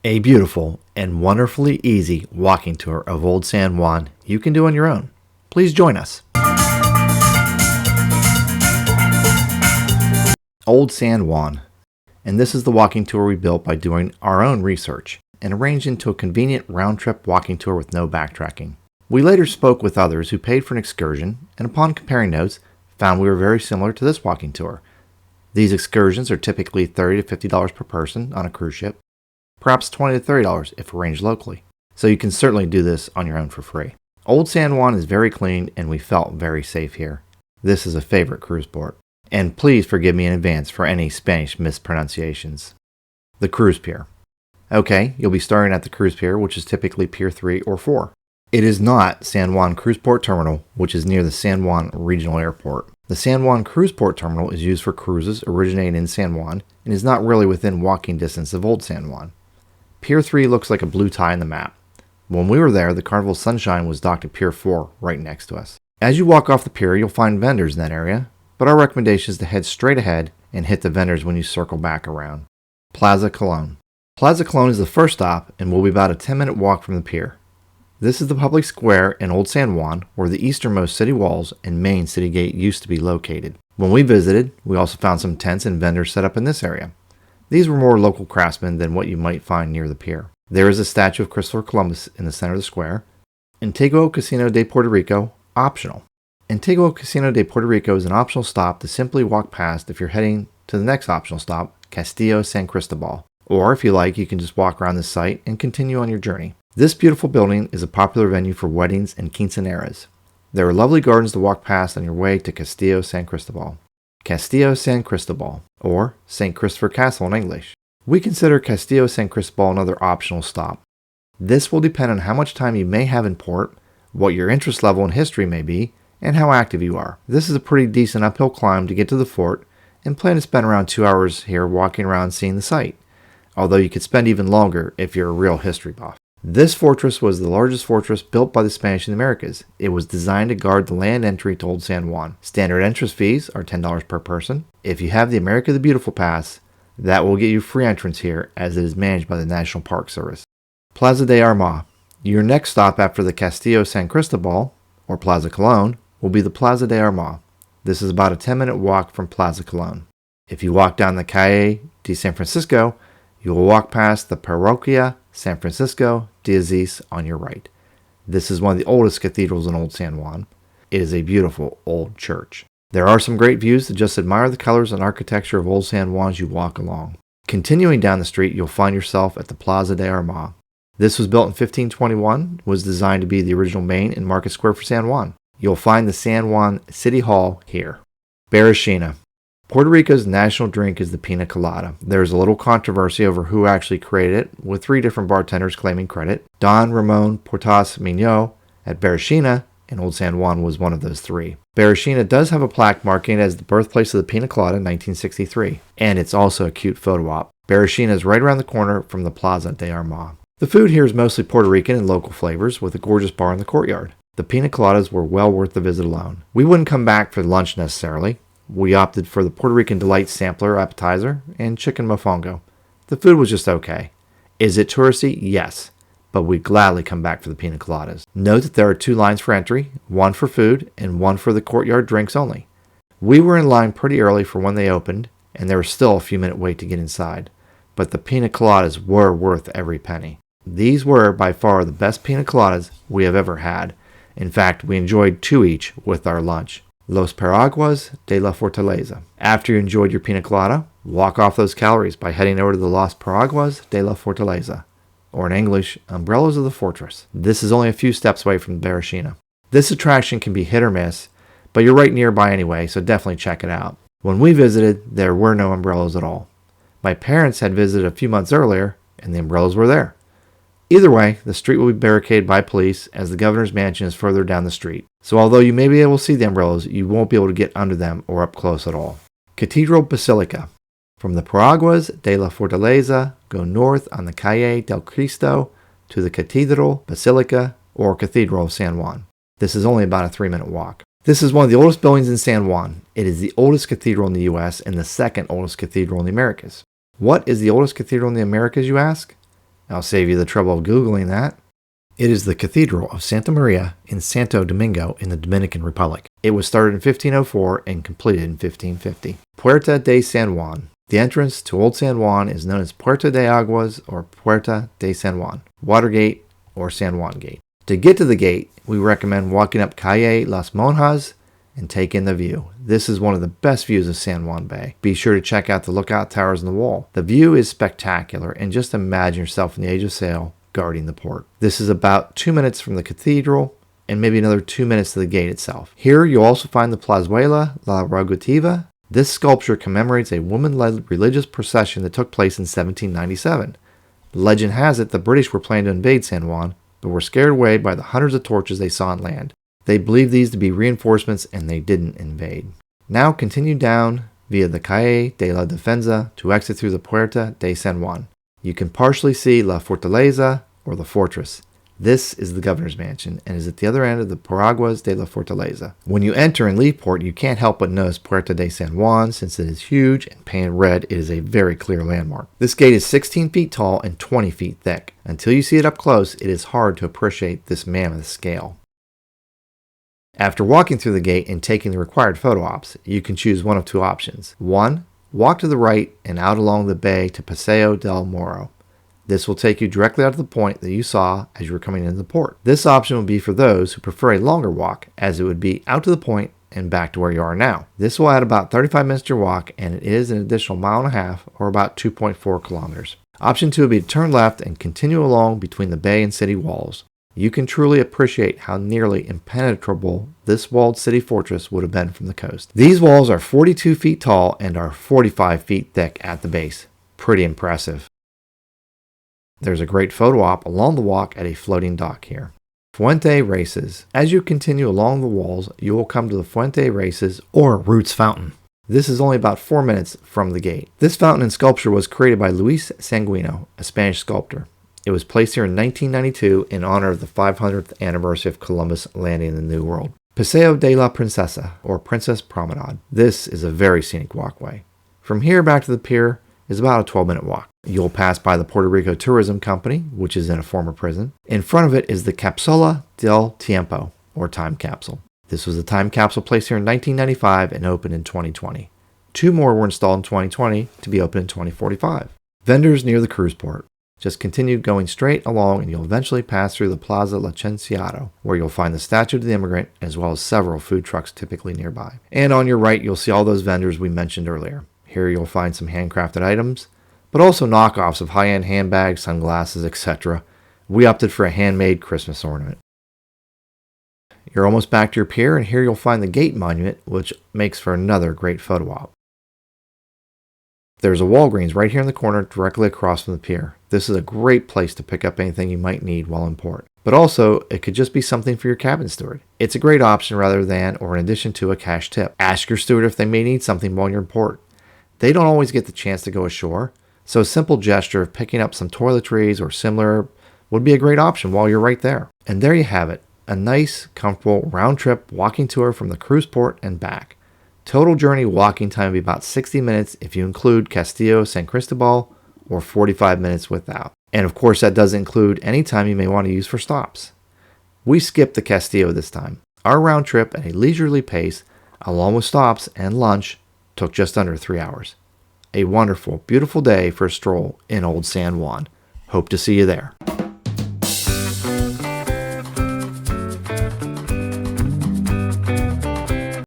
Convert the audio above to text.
A beautiful and wonderfully easy walking tour of Old San Juan you can do on your own. Please join us. Old San Juan. And this is the walking tour we built by doing our own research and arranged into a convenient round-trip walking tour with no backtracking. We later spoke with others who paid for an excursion, and upon comparing notes, found we were very similar to this walking tour. These excursions are typically $30 to $50 per person on a cruise ship, perhaps $20 to $30 if arranged locally. So you can certainly do this on your own for free. Old San Juan is very clean and we felt very safe here. This is a favorite cruise port. And please forgive me in advance for any Spanish mispronunciations. The cruise pier. Okay, you'll be starting at the cruise pier, which is typically Pier 3 or 4. It is not San Juan Cruise Port Terminal, which is near the San Juan Regional Airport. The San Juan Cruise Port Terminal is used for cruises originating in San Juan and is not really within walking distance of Old San Juan. Pier 3 looks like a blue tie in the map. When we were there, the Carnival Sunshine was docked at Pier 4 right next to us. As you walk off the pier, you'll find vendors in that area, but our recommendation is to head straight ahead and hit the vendors when you circle back around. Plaza Colon. Plaza Colon is the first stop and will be about a 10-minute walk from the pier. This is the public square in Old San Juan where the easternmost city walls and main city gate used to be located. When we visited, we also found some tents and vendors set up in this area. These were more local craftsmen than what you might find near the pier. There is a statue of Christopher Columbus in the center of the square. Antiguo Casino de Puerto Rico, optional. Antiguo Casino de Puerto Rico is an optional stop to simply walk past if you're heading to the next optional stop, Castillo San Cristobal. Or if you like, you can just walk around the site and continue on your journey. This beautiful building is a popular venue for weddings and quinceañeras. There are lovely gardens to walk past on your way to Castillo San Cristobal. Castillo San Cristobal, or St. Christopher Castle in English. We consider Castillo San Cristobal another optional stop. This will depend on how much time you may have in port, what your interest level in history may be, and how active you are. This is a pretty decent uphill climb to get to the fort, and plan to spend around 2 hours here walking around seeing the site, although you could spend even longer if you're a real history buff. This fortress was the largest fortress built by the Spanish in the Americas. It was designed to guard the land entry to Old San Juan. Standard entrance fees are $10 per person. If you have the America the Beautiful Pass, that will get you free entrance here as it is managed by the National Park Service. Plaza de Armas. Your next stop after the Castillo San Cristobal, or Plaza Colon, will be the Plaza de Armas. This is about a 10-minute walk from Plaza Colon. If you walk down the Calle de San Francisco, you will walk past the Parroquia San Francisco de Aziz on your right. This is one of the oldest cathedrals in Old San Juan. It is a beautiful old church. There are some great views to just admire the colors and architecture of Old San Juan as you walk along. Continuing down the street, you'll find yourself at the Plaza de Armas. This was built in 1521, was designed to be the original main and market square for San Juan. You'll find the San Juan City Hall here. Barrachina. Puerto Rico's national drink is the pina colada. There's a little controversy over who actually created it, with 3 different bartenders claiming credit. Don Ramon Portas Miño at Barrachina in Old San Juan was one of those 3. Barrachina does have a plaque marking it as the birthplace of the pina colada in 1963, and it's also a cute photo op. Barrachina is right around the corner from the Plaza de Armas. The food here is mostly Puerto Rican and local flavors, with a gorgeous bar in the courtyard. The pina coladas were well worth the visit alone. We wouldn't come back for lunch necessarily. We opted for the Puerto Rican Delight Sampler appetizer and chicken mofongo. The food was just okay. Is it touristy? Yes, but we'd gladly come back for the pina coladas. Note that there are 2 lines for entry, one for food and one for the courtyard drinks only. We were in line pretty early for when they opened, and there was still a few minute wait to get inside, but the pina coladas were worth every penny. These were by far the best pina coladas we have ever had. In fact, we enjoyed 2 each with our lunch. Los Paraguas de la Fortaleza. After you enjoyed your pina colada, walk off those calories by heading over to the Los Paraguas de la Fortaleza, or in English, Umbrellas of the Fortress. This is only a few steps away from Barrachina. This attraction can be hit or miss, but you're right nearby anyway, so definitely check it out. When we visited, there were no umbrellas at all. My parents had visited a few months earlier, and the umbrellas were there. Either way, the street will be barricaded by police as the governor's mansion is further down the street. So although you may be able to see the umbrellas, you won't be able to get under them or up close at all. Catedral Basilica. From the Paraguas de la Fortaleza, go north on the Calle del Cristo to the Catedral Basilica or Cathedral of San Juan. This is only about a 3-minute walk. This is one of the oldest buildings in San Juan. It is the oldest cathedral in the U.S. and the 2nd oldest cathedral in the Americas. What is the oldest cathedral in the Americas, you ask? I'll save you the trouble of Googling that. It is the Cathedral of Santa Maria in Santo Domingo in the Dominican Republic. It was started in 1504 and completed in 1550. Puerta de San Juan. The entrance to Old San Juan is known as Puerta de Aguas or Puerta de San Juan, Watergate or San Juan Gate. To get to the gate, we recommend walking up Calle Las Monjas and take in the view. This is one of the best views of San Juan Bay. Be sure to check out the lookout towers on the wall. The view is spectacular, and just imagine yourself in the age of sail guarding the port. This is about 2 minutes from the cathedral and maybe another 2 minutes to the gate itself. Here you'll also find the Plazuela La Rogativa. This sculpture commemorates a woman-led religious procession that took place in 1797. Legend has it the British were planning to invade San Juan, but were scared away by the hundreds of torches they saw on land. They believed these to be reinforcements and they didn't invade. Now continue down via the Calle de la Defensa to exit through the Puerta de San Juan. You can partially see La Fortaleza or the fortress. This is the governor's mansion and is at the other end of the Paraguas de la Fortaleza. When you enter and leave port, you can't help but notice Puerta de San Juan. Since it is huge and painted red, it is a very clear landmark. This gate is 16 feet tall and 20 feet thick. Until you see it up close, it is hard to appreciate this mammoth scale. After walking through the gate and taking the required photo ops, you can choose one of two options. 1. Walk to the right and out along the bay to Paseo del Morro. This will take you directly out to the point that you saw as you were coming into the port. This option would be for those who prefer a longer walk, as it would be out to the point and back to where you are now. This will add about 35 minutes to your walk, and it is an additional 1.5 miles or about 2.4 kilometers. Option 2 would be to turn left and continue along between the bay and city walls. You can truly appreciate how nearly impenetrable this walled city fortress would have been from the coast. These walls are 42 feet tall and are 45 feet thick at the base. Pretty impressive. There's a great photo op along the walk at a floating dock here. Fuente Raices. As you continue along the walls, you will come to the Fuente Raices or Roots Fountain. This is only about 4 minutes from the gate. This fountain and sculpture was created by Luis Sanguino, a Spanish sculptor. It was placed here in 1992 in honor of the 500th anniversary of Columbus landing in the New World. Paseo de la Princesa, or Princess Promenade. This is a very scenic walkway. From here back to the pier is about a 12-minute walk. You'll pass by the Puerto Rico Tourism Company, which is in a former prison. In front of it is the Capsula del Tiempo, or time capsule. This was a time capsule placed here in 1995 and opened in 2020. 2 more were installed in 2020 to be opened in 2045. Vendors near the cruise port. Just continue going straight along and you'll eventually pass through the Plaza Licenciado, where you'll find the statue of the immigrant as well as several food trucks typically nearby. And on your right, you'll see all those vendors we mentioned earlier. Here you'll find some handcrafted items, but also knockoffs of high-end handbags, sunglasses, etc. We opted for a handmade Christmas ornament. You're almost back to your pier, and here you'll find the gate monument, which makes for another great photo op. There's a Walgreens right here in the corner directly across from the pier. This is a great place to pick up anything you might need while in port. But also, it could just be something for your cabin steward. It's a great option rather than or in addition to a cash tip. Ask your steward if they may need something while you're in port. They don't always get the chance to go ashore, so a simple gesture of picking up some toiletries or similar would be a great option while you're right there. And there you have it, a nice, comfortable, round-trip walking tour from the cruise port and back. Total journey walking time would be about 60 minutes if you include Castillo San Cristobal, or 45 minutes without. And of course, that does include any time you may want to use for stops. We skipped the Castillo this time. Our round trip at a leisurely pace, along with stops and lunch, took just under 3 hours. A wonderful, beautiful day for a stroll in Old San Juan. Hope to see you there.